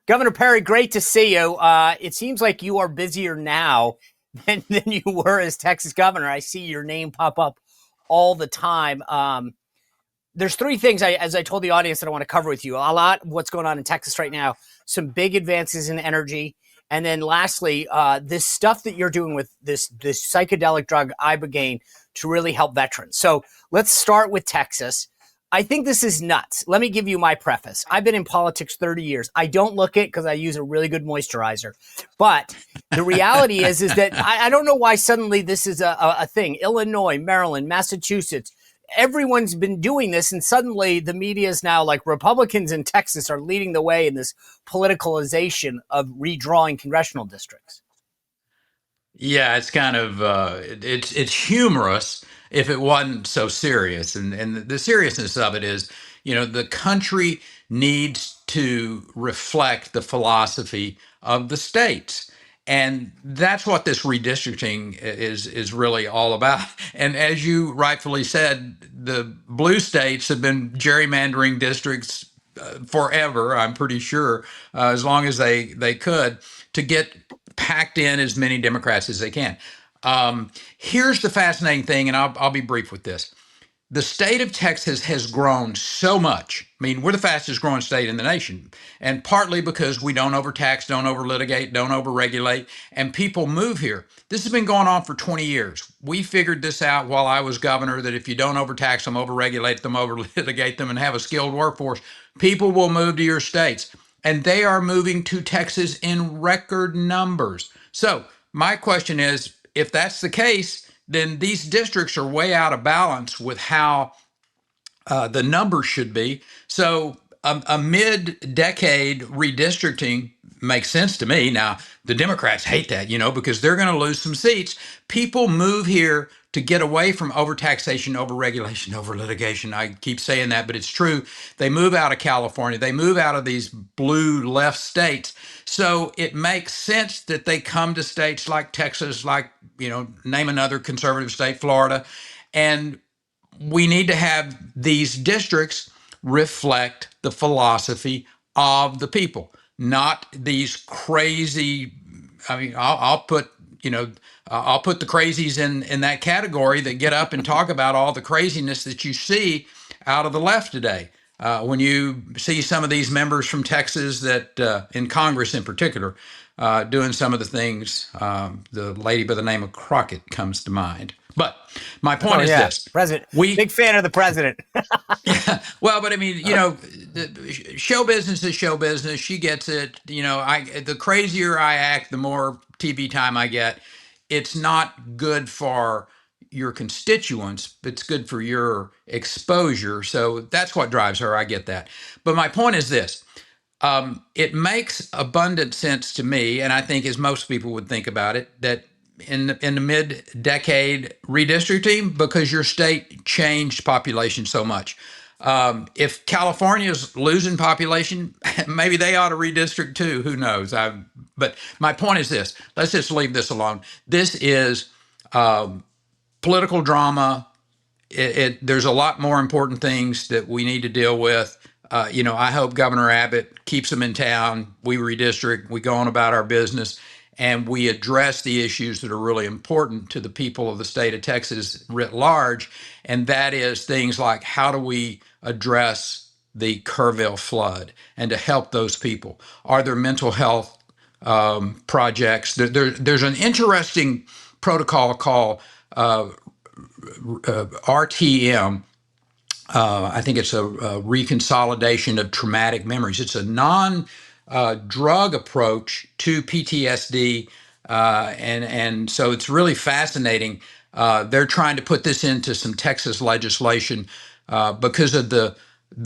Governor Perry, great to see you. It seems like you are busier now than you were as Texas governor. I see your name pop up all the time. There's three things, as I told the audience, that I want to cover with you. A lot of what's going on in Texas right now, some big advances in energy. And then lastly, this stuff that you're doing with this psychedelic drug, Ibogaine, to really help veterans. So let's start with Texas. I think this is nuts. Let me give you my preface. I've been in politics 30 years. I don't look it because I use a really good moisturizer. But the reality is that I don't know why suddenly this is a thing. Illinois, Maryland, Massachusetts, everyone's been doing this, and suddenly the media is now like Republicans in Texas are leading the way in this politicalization of redrawing congressional districts. Yeah, it's kind of it's humorous if it wasn't so serious, and the seriousness of it is, the country needs to reflect the philosophy of the states. And that's what this redistricting is really all about. And as you rightfully said, the blue states have been gerrymandering districts forever, I'm pretty sure, as long as they could, to get packed in as many Democrats as they can. Here's the fascinating thing, and I'll be brief with this. The state of Texas has grown so much. I mean, we're the fastest growing state in the nation, and partly because we don't overtax, don't overlitigate, don't overregulate, and people move here. This has been going on for 20 years. We figured this out while I was governor, that if you don't overtax them, overregulate them, overlitigate them, and have a skilled workforce, people will move to your states. And they are moving to Texas in record numbers. So my question is, if that's the case, then these districts are way out of balance with how the numbers should be. So a mid-decade redistricting makes sense to me. Now, the Democrats hate that, because they're going to lose some seats. People move here to get away from overtaxation, overregulation, overlitigation. I keep saying that, but it's true. They move out of California. They move out of these blue left states. So it makes sense that they come to states like Texas, like, name another conservative state, Florida. And we need to have these districts reflect the philosophy of the people, not these crazy. I mean, I'll put I'll put the crazies in that category that get up and talk about all the craziness that you see out of the left today. When you see some of these members from Texas that in Congress in particular doing some of the things, the lady by the name of Crockett comes to mind. But my point is this: President, big fan of the president. Yeah, well, but I mean, show business is show business. She gets it. The crazier I act, the more TV time I get. It's not good for your constituents, but it's good for your exposure. So that's what drives her. I get that. But my point is this. It makes abundant sense to me, and I think as most people would think about it, that in the mid-decade redistricting, because your state changed population so much. If California's losing population, maybe they ought to redistrict too. Who knows? But my point is this. Let's just leave this alone. This is political drama. There's a lot more important things that we need to deal with. I hope Governor Abbott keeps them in town. We redistrict. We go on about our business. And we address the issues that are really important to the people of the state of Texas writ large. And that is things like, how do we address the Kerrville flood and to help those people? Are there mental health projects? There's an interesting protocol called RTM. I think it's a reconsolidation of traumatic memories. It's a drug approach to PTSD, and so it's really fascinating. They're trying to put this into some Texas legislation because of the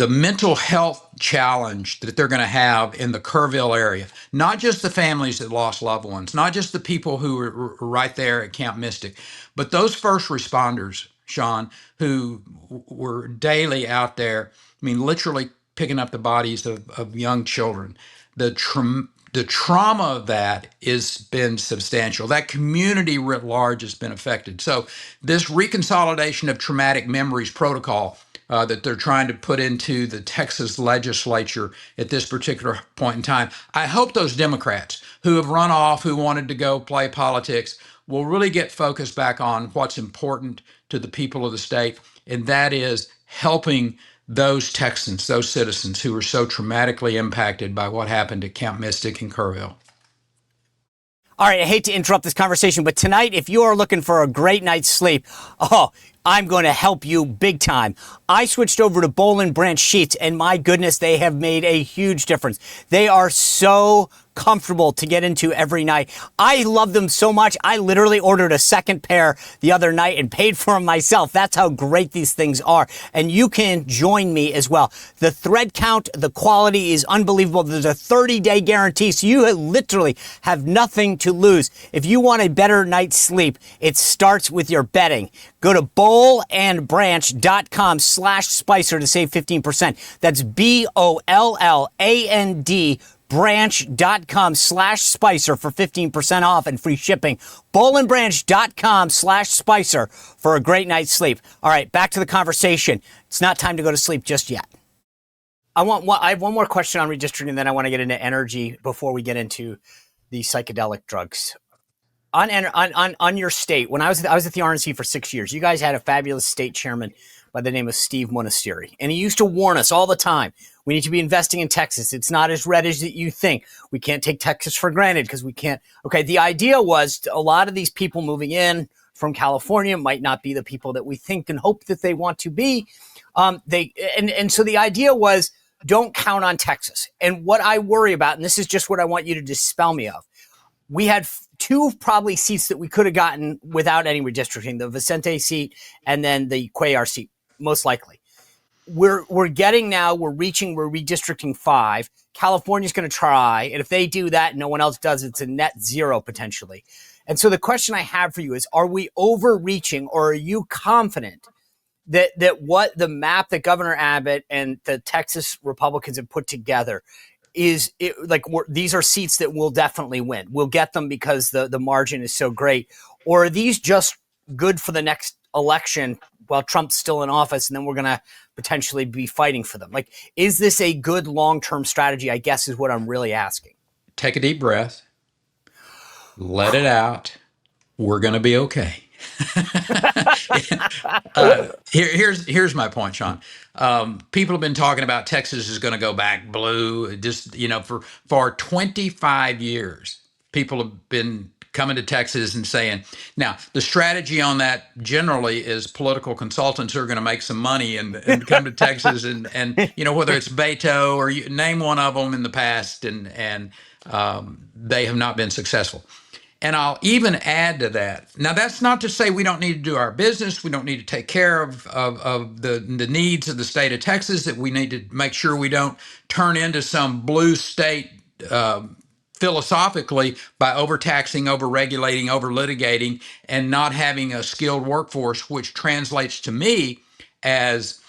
mental health challenge that they're going to have in the Kerrville area. Not just the families that lost loved ones, not just the people who were right there at Camp Mystic, but those first responders, Sean, who were daily out there. I mean, literally picking up the bodies of young children. The trauma of that has been substantial. That community writ large has been affected. So this reconsolidation of traumatic memories protocol, that they're trying to put into the Texas legislature at this particular point in time. I hope those Democrats who have run off, who wanted to go play politics, will really get focused back on what's important to the people of the state, and that is helping those Texans, those citizens who were so traumatically impacted by what happened at Camp Mystic and Kerrville. All right, I hate to interrupt this conversation, but tonight, if you are looking for a great night's sleep, I'm going to help you big time. I switched over to Boll and Branch sheets, and my goodness, they have made a huge difference. They are so comfortable to get into every night. I love them so much. I literally ordered a second pair the other night and paid for them myself. That's how great these things are. And you can join me as well. The thread count, the quality is unbelievable. There's a 30-day guarantee, so you literally have nothing to lose. If you want a better night's sleep, it starts with your bedding. Go to bollandbranch.com/Spicer to save 15%. That's BOLLAND branch.com/Spicer for 15% off and free shipping. bollandbranch.com/Spicer for a great night's sleep. All right, back to the conversation. It's not time to go to sleep just yet. I have one more question on redistricting, and then I want to get into energy before we get into the psychedelic drugs. On your state, when I was at the RNC for 6 years, you guys had a fabulous state chairman by the name of Steve Monasteri. And he used to warn us all the time, we need to be investing in Texas. It's not as red as you think. We can't take Texas for granted because we can't. Okay, the idea was a lot of these people moving in from California might not be the people that we think and hope that they want to be. So the idea was, don't count on Texas. And what I worry about, and this is just what I want you to dispel me of, we had two probably seats that we could have gotten without any redistricting, the Vicente seat and then the Cuellar seat, most likely. We're redistricting 5. California's going to try. And if they do that, no one else does, it's a net zero potentially. And so the question I have for you is, are we overreaching, or are you confident that what the map that Governor Abbott and the Texas Republicans have put together these are seats that we'll definitely win? We'll get them because the margin is so great. Or are these just good for the next election while Trump's still in office, and then we're going to potentially be fighting for them? Like, is this a good long-term strategy, I guess, is what I'm really asking. Take a deep breath. Let it out. We're going to be okay. Here's my point, Sean. People have been talking about Texas is going to go back blue. Just, for 25 years, people have been coming to Texas and saying, now the strategy on that generally is political consultants who are going to make some money and come to Texas and whether it's Beto or you name one of them in the past, and they have not been successful. And I'll even add to that. Now, that's not to say we don't need to do our business. We don't need to take care of the needs of the state of Texas, that we need to make sure we don't turn into some blue state philosophically by overtaxing, overregulating, overlitigating, and not having a skilled workforce, which translates to me as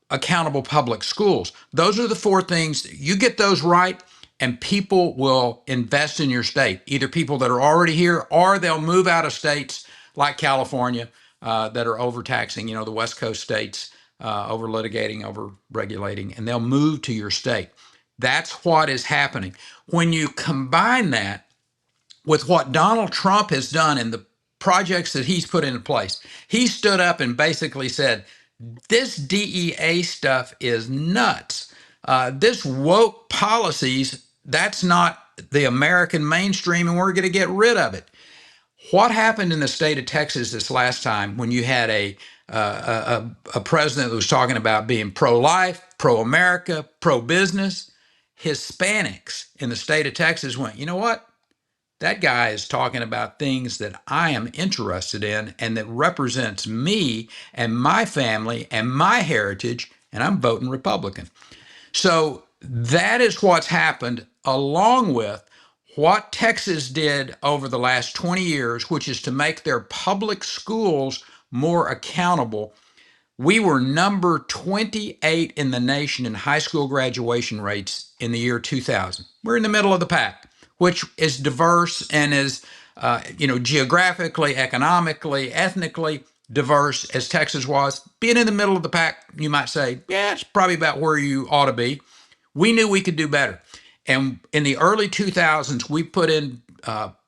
accountable public schools. Those are the 4 things. You get those right, and people will invest in your state, either people that are already here, or they'll move out of states like California that are overtaxing, the West Coast states, over litigating, over regulating, and they'll move to your state. That's what is happening. When you combine that with what Donald Trump has done and the projects that he's put into place, he stood up and basically said, this DEA stuff is nuts. This woke policies, that's not the American mainstream, and we're going to get rid of it. What happened in the state of Texas this last time when you had a president that was talking about being pro-life, pro-America, pro-business? Hispanics in the state of Texas went, you know what? That guy is talking about things that I am interested in and that represents me and my family and my heritage, and I'm voting Republican. So that is what's happened, along with what Texas did over the last 20 years, which is to make their public schools more accountable. We were number 28 in the nation in high school graduation rates in the year 2000. We're in the middle of the pack, which is diverse and is, geographically, economically, ethnically, diverse as Texas was, being in the middle of the pack, you might say, yeah, it's probably about where you ought to be. We knew we could do better. And in the early 2000s, we put in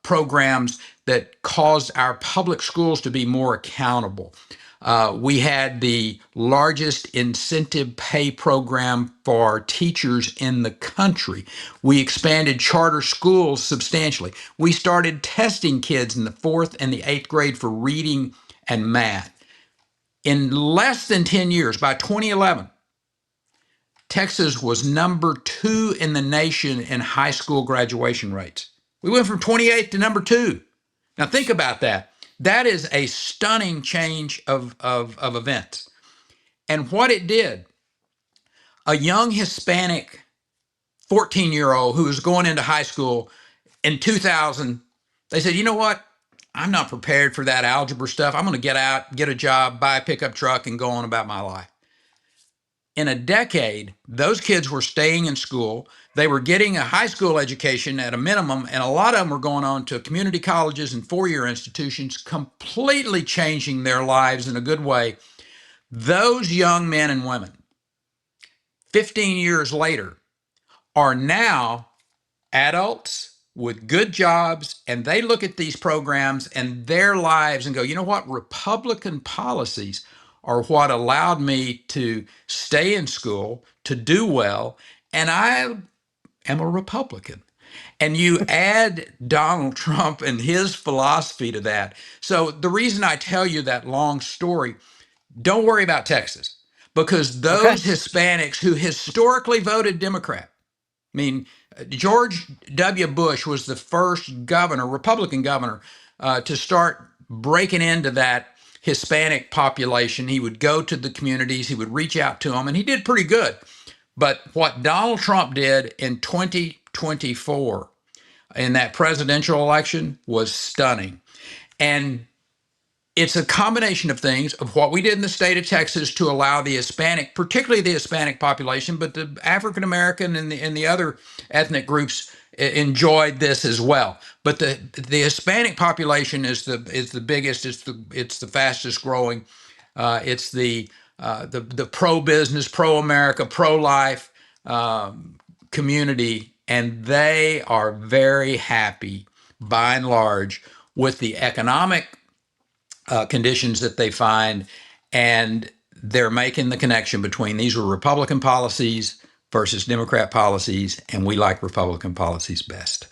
programs that caused our public schools to be more accountable. We had the largest incentive pay program for teachers in the country. We expanded charter schools substantially. We started testing kids in the fourth and the eighth grade for reading and math. In less than 10 years, by 2011, Texas was number 2 in the nation in high school graduation rates. We went from 28th to number 2. Now think about that. That is a stunning change of events. And what it did, a young Hispanic 14-year-old who was going into high school in 2000, they said, you know what? I'm not prepared for that algebra stuff. I'm going to get out, get a job, buy a pickup truck, and go on about my life. In a decade, those kids were staying in school. They were getting a high school education at a minimum, and a lot of them were going on to community colleges and four-year institutions, completely changing their lives in a good way. Those young men and women, 15 years later, are now adults with good jobs, and they look at these programs and their lives and go, you know what? Republican policies are what allowed me to stay in school, to do well, and I am a Republican. And you add Donald Trump and his philosophy to that. So the reason I tell you that long story, don't worry about Texas, because Okay. those Hispanics who historically voted Democrat, I mean, George W. Bush was the first governor, Republican governor, to start breaking into that Hispanic population. He would go to the communities, he would reach out to them, and he did pretty good. But what Donald Trump did in 2024 in that presidential election was stunning. And it's a combination of things of what we did in the state of Texas to allow the Hispanic, particularly the Hispanic population, but the African American and the other ethnic groups enjoyed this as well. But the Hispanic population is the biggest. It's the fastest growing. It's the pro business, pro America, pro life community, and they are very happy by and large with the economic conditions that they find, and they're making the connection between these were Republican policies versus Democrat policies, and we like Republican policies best.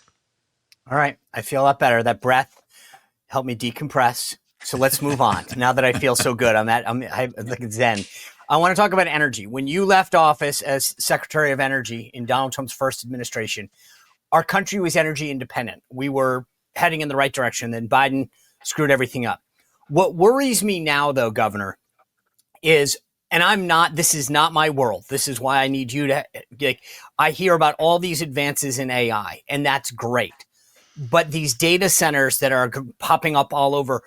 All right. I feel a lot better. That breath helped me decompress. So let's move on. Now that I feel so good, I'm like zen. I want to talk about energy. When you left office as Secretary of Energy in Donald Trump's first administration, our country was energy independent. We were heading in the right direction. Then Biden screwed everything up. What worries me now, though, Governor, is, and this is not my world. This is why I need you to, I hear about all these advances in AI, and that's great. But these data centers that are popping up all over,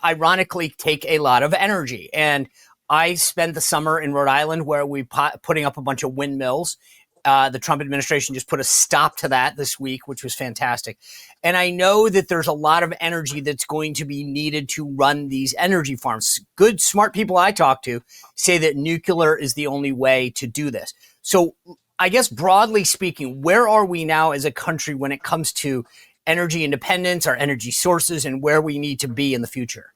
ironically, take a lot of energy. And I spent the summer in Rhode Island where we putting up a bunch of windmills. The Trump administration just put a stop to that this week, which was fantastic. And I know that there's a lot of energy that's going to be needed to run these energy farms. Good, smart people I talk to say that nuclear is the only way to do this. So I guess broadly speaking, where are we now as a country when it comes to energy independence, our energy sources, and where we need to be in the future?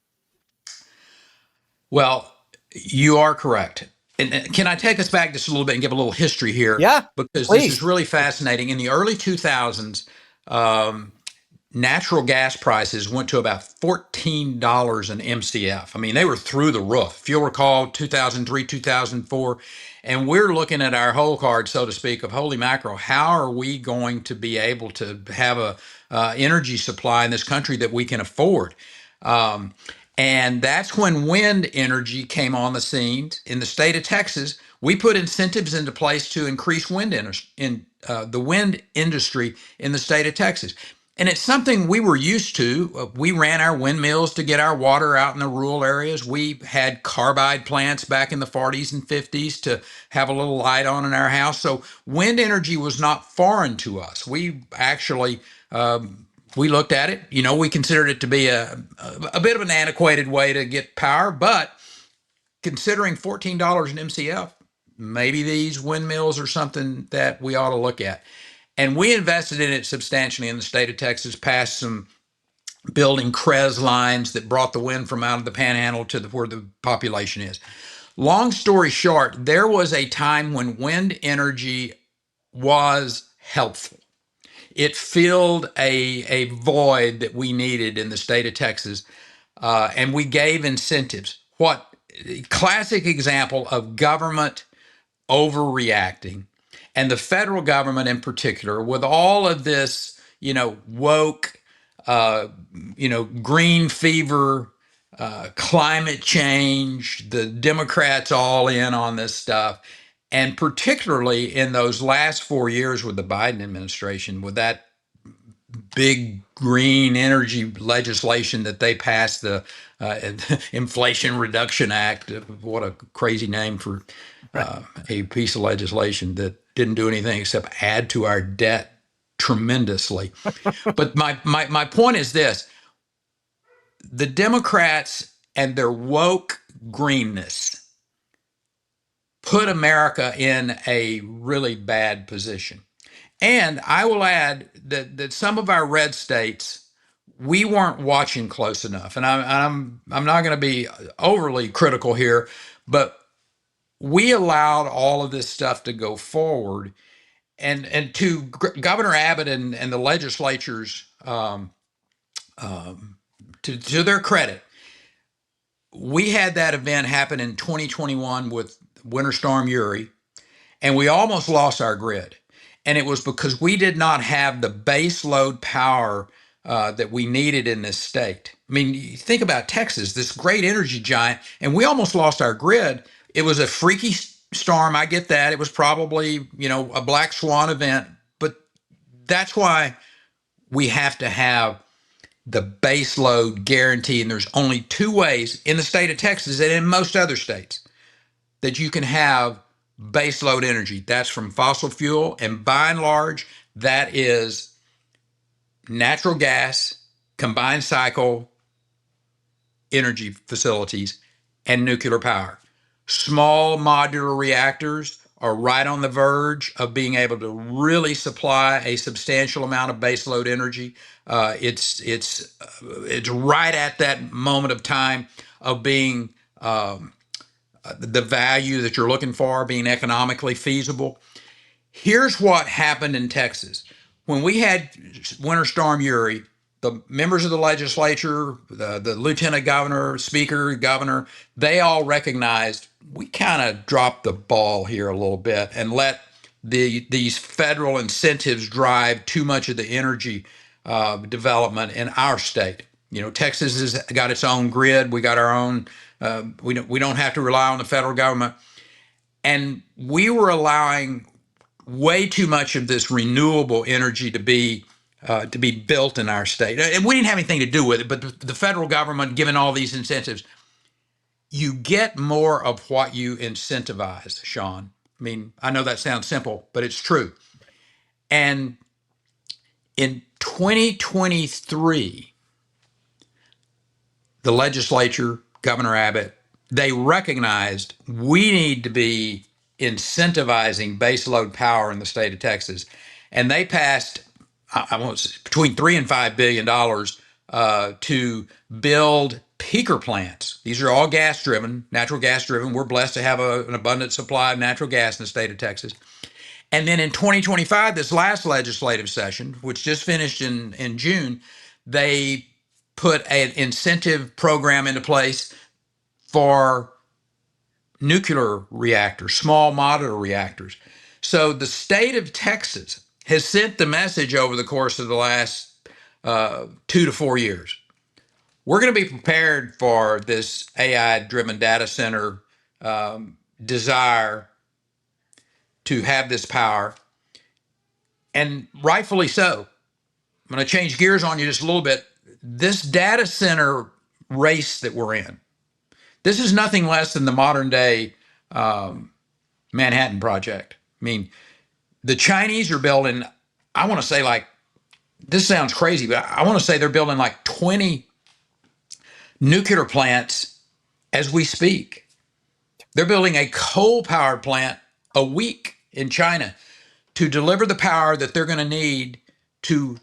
Well, you are correct. And can I take us back just a little bit and give a little history here? Yeah, Because this is please. really fascinating. In the early 2000s, natural gas prices went to about $14 an MCF. I mean, they were through the roof. If you'll recall, 2003, 2004, and we're looking at our whole card, so to speak, of holy mackerel. How are we going to be able to have a energy supply in this country that we can afford? Um, and that's when wind energy came on the scene in the state of Texas. We put incentives into place to increase the wind industry in the state of Texas. And it's something we were used to. We ran our windmills to get our water out in the rural areas. We had carbide plants back in the 40s and 50s to have a little light on in our house. So wind energy was not foreign to us. We actually we looked at it. We considered it to be a bit of an antiquated way to get power, but considering $14 an MCF, maybe these windmills are something that we ought to look at. And we invested in it substantially in the state of Texas, passed some building CREZ lines that brought the wind from out of the panhandle to where the population is. Long story short, there was a time when wind energy was helpful. It filled a void that we needed in the state of Texas, and we gave incentives. What classic example of government overreacting, and the federal government in particular, with all of this, woke, green fever, climate change, the Democrats all in on this stuff. And particularly in those last 4 years with the Biden administration, with that big green energy legislation that they passed, the Inflation Reduction Act. What a crazy name for Right. a piece of legislation that didn't do anything except add to our debt tremendously. But my point is this: the Democrats and their woke greenness put America in a really bad position. And I will add that some of our red states, we weren't watching close enough. And I'm not going to be overly critical here, but we allowed all of this stuff to go forward. And to Governor Abbott and the legislatures, to their credit, we had that event happen in 2021 with Winter Storm Uri, and we almost lost our grid. And it was because we did not have the base load power that we needed in this state. I mean, you think about Texas, this great energy giant, and we almost lost our grid. It was a freaky storm. I get that. It was probably, a black swan event, but that's why we have to have the base load guarantee. And there's only two ways in the state of Texas and in most other states that you can have base load energy. That's from fossil fuel, and by and large, that is natural gas, combined cycle energy facilities, and nuclear power. Small modular reactors are right on the verge of being able to really supply a substantial amount of base load energy. It's right at that moment of time of being the value that you're looking for, being economically feasible. Here's what happened in Texas. When we had Winter Storm Uri, the members of the legislature, the lieutenant governor, speaker, governor, they all recognized we kind of dropped the ball here a little bit and let these federal incentives drive too much of the energy development in our state. Texas has got its own grid. We got our own. We don't have to rely on the federal government, and we were allowing way too much of this renewable energy to be built in our state. And we didn't have anything to do with it, but the federal government giving all these incentives, you get more of what you incentivize, Sean. I mean, I know that sounds simple, but it's true. And in 2023, the legislature, Governor Abbott, they recognized we need to be incentivizing baseload power in the state of Texas. And they passed, I want to say, between $3 and $5 billion to build peaker plants. These are all gas driven, natural gas driven. We're blessed to have an abundant supply of natural gas in the state of Texas. And then in 2025, this last legislative session, which just finished in June, they put an incentive program into place for nuclear reactors, small modular reactors. So the state of Texas has sent the message over the course of the last 2 to 4 years. We're going to be prepared for this AI-driven data center desire to have this power, and rightfully so. I'm going to change gears on you just a little bit. This data center race that we're in, this is nothing less than the modern day Manhattan Project. I mean, the Chinese are building, I want to say like this sounds crazy, but I want to say they're building like 20 nuclear plants as we speak. They're building a coal powered plant a week in China to deliver the power that they're going to need to,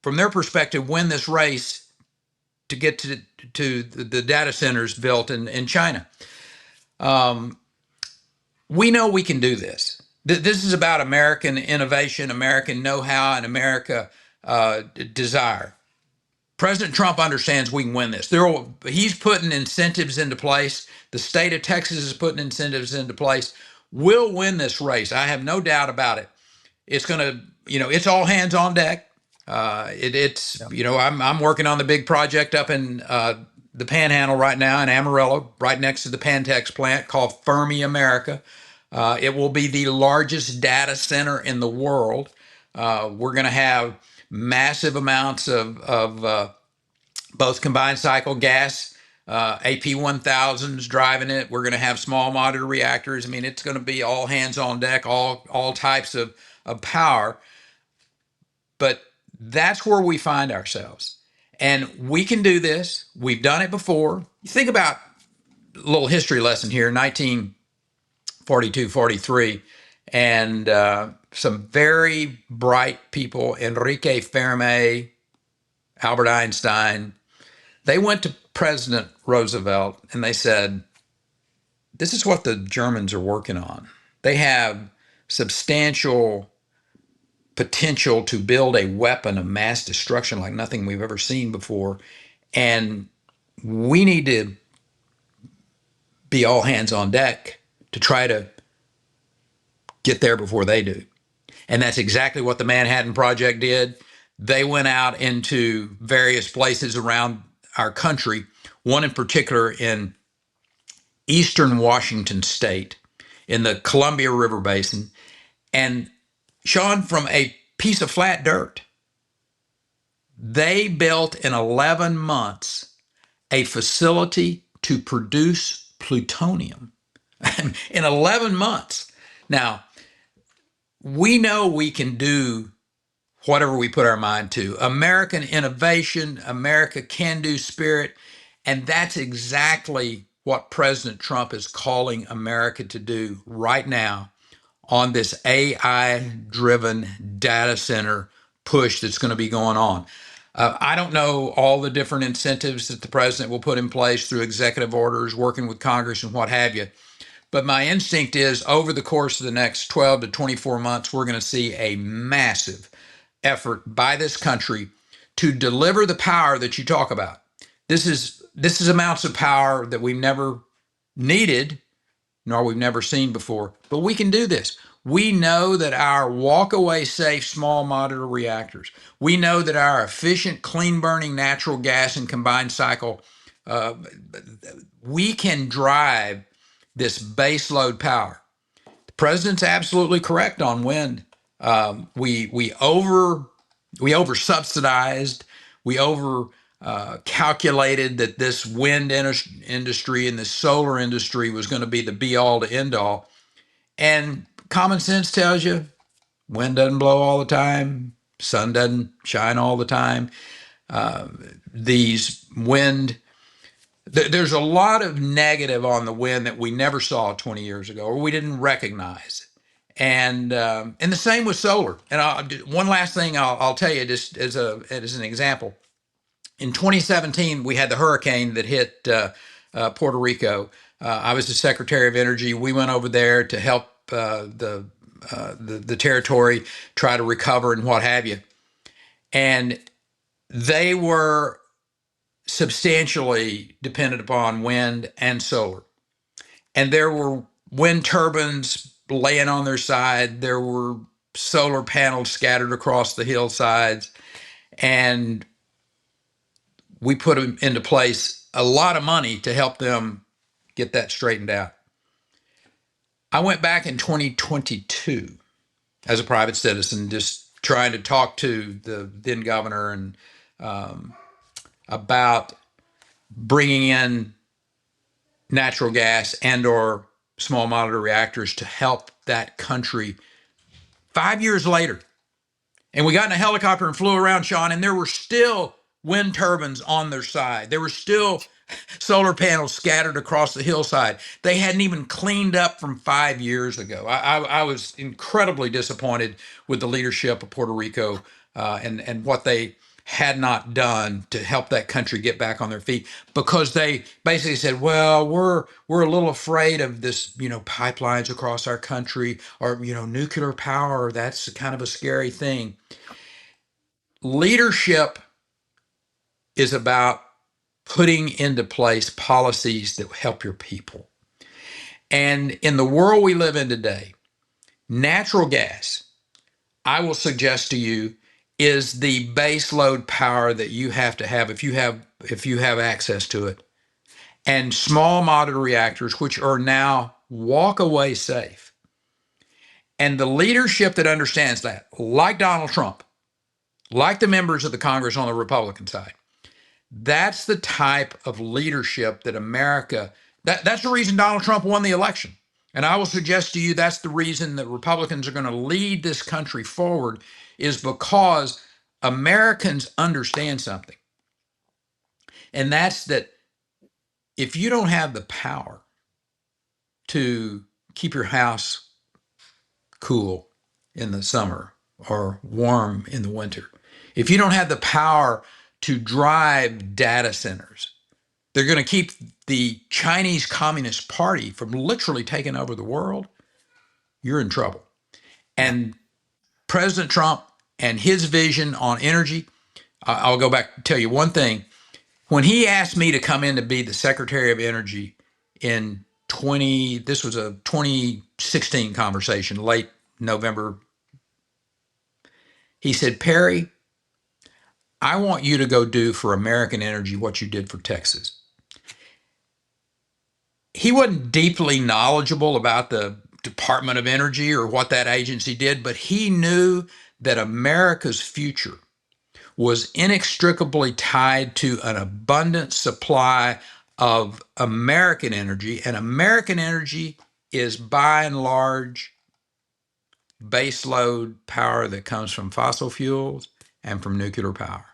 from their perspective, win this race to get to the data centers built in China. Um, we know we can do this. This is about American innovation, American know-how, and America desire. President Trump understands we can win this. He's putting incentives into place. The state of Texas is putting incentives into place. We'll win this race. I have no doubt about it. It's going to, it's all hands on deck. It's, Yep. I'm working on the big project up in the Panhandle right now in Amarillo, right next to the Pantex plant called Fermi America. It will be the largest data center in the world. We're going to have massive amounts of both combined cycle gas, AP1000s driving it. We're going to have small modular reactors. I mean, it's going to be all hands on deck, all types of power. But that's where we find ourselves. And we can do this. We've done it before. You think about a little history lesson here, 1942, 43, and some very bright people, Enrique Fermi, Albert Einstein, they went to President Roosevelt and they said, this is what the Germans are working on. They have substantial potential to build a weapon of mass destruction like nothing we've ever seen before. And we need to be all hands on deck to try to get there before they do. And that's exactly what the Manhattan Project did. They went out into various places around our country, one in particular in eastern Washington state in the Columbia River Basin. And Sean, from a piece of flat dirt, they built in 11 months a facility to produce plutonium in 11 months. Now, we know we can do whatever we put our mind to. American innovation, America can do spirit. And that's exactly what President Trump is calling America to do right now on this AI driven data center push that's going to be going on. I don't know all the different incentives that the president will put in place through executive orders, working with Congress and what have you. But my instinct is over the course of the next 12 to 24 months, we're going to see a massive effort by this country to deliver the power that you talk about. This is amounts of power that we've never needed, nor we've never seen before. But we can do this. We know that our walk-away safe small modular reactors, we know that our efficient, clean-burning natural gas and combined cycle, uh, we can drive this base load power. The president's absolutely correct on wind. We over subsidized, we over calculated that this wind industry and the solar industry was going to be the be all to end all. And common sense tells you wind doesn't blow all the time, sun doesn't shine all the time. These wind, there's a lot of negative on the wind that we never saw 20 years ago or we didn't recognize. And the same with solar. And one last thing I'll tell you, just as an example. In 2017, we had the hurricane that hit Puerto Rico. I was the Secretary of Energy. We went over there to help the territory try to recover and what have you. And they were substantially dependent upon wind and solar. And there were wind turbines laying on their side. There were solar panels scattered across the hillsides. And we put into place a lot of money to help them get that straightened out. I went back in 2022 as a private citizen, just trying to talk to the then governor and about bringing in natural gas and or small modular reactors to help that country 5 years later. And we got in a helicopter and flew around, Sean, and there were still wind turbines on their side. There were still solar panels scattered across the hillside. They hadn't even cleaned up from 5 years ago. I was incredibly disappointed with the leadership of Puerto Rico and what they had not done to help that country get back on their feet, because they basically said, well, we're a little afraid of this, pipelines across our country, or, nuclear power. That's kind of a scary thing. Leadership is about putting into place policies that help your people. And in the world we live in today, natural gas, I will suggest to you, is the base load power that you have to have if you have access to it. And small modular reactors, which are now walk away safe. And the leadership that understands that, like Donald Trump, like the members of the Congress on the Republican side, that's the type of leadership that America, that's the reason Donald Trump won the election. And I will suggest to you that's the reason that Republicans are going to lead this country forward, is because Americans understand something. And that's that if you don't have the power to keep your house cool in the summer or warm in the winter, if you don't have the power to drive data centers, they're going to keep the Chinese Communist Party from literally taking over the world, you're in trouble. And President Trump and his vision on energy, I'll go back and tell you one thing. When he asked me to come in to be the Secretary of Energy in this was a 2016 conversation, late November, he said, Perry, I want you to go do for American energy what you did for Texas. He wasn't deeply knowledgeable about the Department of Energy or what that agency did, but he knew that America's future was inextricably tied to an abundant supply of American energy. And American energy is by and large baseload power that comes from fossil fuels and from nuclear power.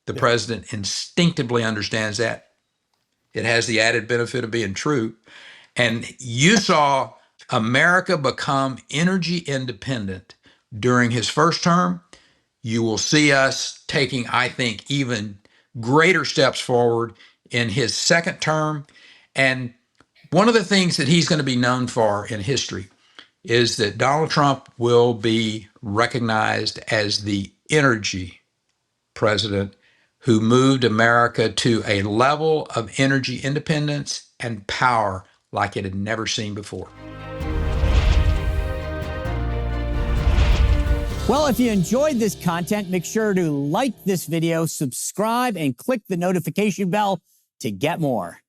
The president instinctively understands that. It has the added benefit of being true. And you saw America become energy independent during his first term. You will see us taking, I think, even greater steps forward in his second term. And one of the things that he's going to be known for in history is that Donald Trump will be recognized as the energy president who moved America to a level of energy independence and power like it had never seen before. Well, if you enjoyed this content, make sure to like this video, subscribe, and click the notification bell to get more.